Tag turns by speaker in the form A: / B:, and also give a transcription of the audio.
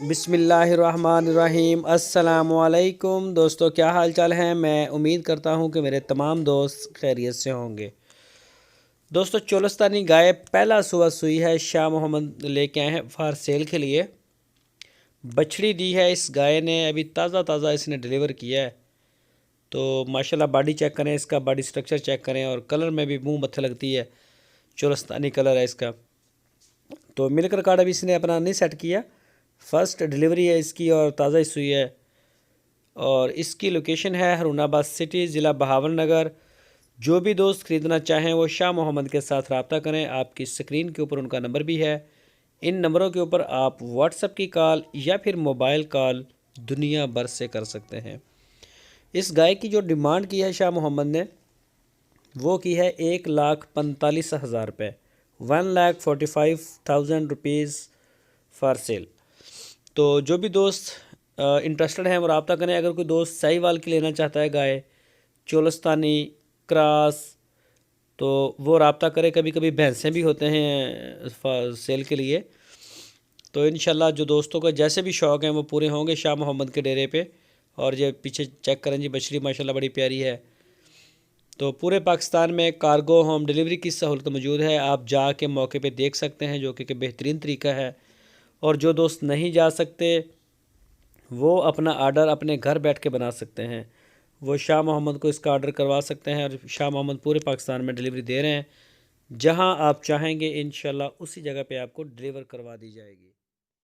A: बिस्मिल्लाहिर्रहमानिर्रहीम। अस्सलामुअलैकुम दोस्तों, क्या हाल चाल है। मैं उम्मीद करता हूँ कि मेरे तमाम दोस्त खैरियत से होंगे। दोस्तों, चोलस्तानी गाय पहला सुबह सुई है। शाह मोहम्मद लेके आए हैं फार सेल के लिए। बछड़ी दी है इस गाय ने, अभी ताज़ा ताज़ा इसने डिलीवर किया है। तो माशाल्लाह बॉडी चेक करें, इसका बॉडी स्ट्रक्चर चेक करें, और कलर में भी मुँह मत्थे लगती है। चोलस्तानी कलर है इसका। तो मिल्क कार्ड अभी इसने अपना नहीं सेट किया, फ़र्स्ट डिलीवरी है इसकी और ताज़ा ही सुई है। और इसकी लोकेशन है हरूनाबाद सिटी, ज़िला बहावलनगर। जो भी दोस्त ख़रीदना चाहें वो शाह मोहम्मद के साथ रब्ता करें। आपकी स्क्रीन के ऊपर उनका नंबर भी है। इन नंबरों के ऊपर आप व्हाट्सएप की कॉल या फिर मोबाइल कॉल दुनिया भर से कर सकते हैं। इस गाय की जो डिमांड की है शाह मोहम्मद ने, वो की है 1,45,000 रुपये, 1,45,000 रुपीज़ फॉर सेल। तो जो भी दोस्त इंटरेस्टेड हैं वो रब्ता करें। अगर कोई दोस्त साहिवाल की लेना चाहता है गाय, चोलस्तानी क्रॉस, तो वो रब्ता करे। कभी कभी भैंसें भी होते हैं सेल के लिए। तो इंशाल्लाह जो दोस्तों का जैसे भी शौक़ हैं वो पूरे होंगे शाह मोहम्मद के डेरे पे। और ये पीछे चेक करें जी, बछड़ी माशाल्लाह बड़ी प्यारी है। तो पूरे पाकिस्तान में कार्गो होम डिलीवरी की सहूलत मौजूद है। आप जाके मौके पे देख सकते हैं, जो कि बेहतरीन तरीका है। और जो दोस्त नहीं जा सकते वो अपना आर्डर अपने घर बैठ के बना सकते हैं। वो शाह मोहम्मद को इसका आर्डर करवा सकते हैं, और शाह मोहम्मद पूरे पाकिस्तान में डिलीवरी दे रहे हैं। जहां आप चाहेंगे इंशाल्लाह उसी जगह पे आपको डिलीवर करवा दी जाएगी।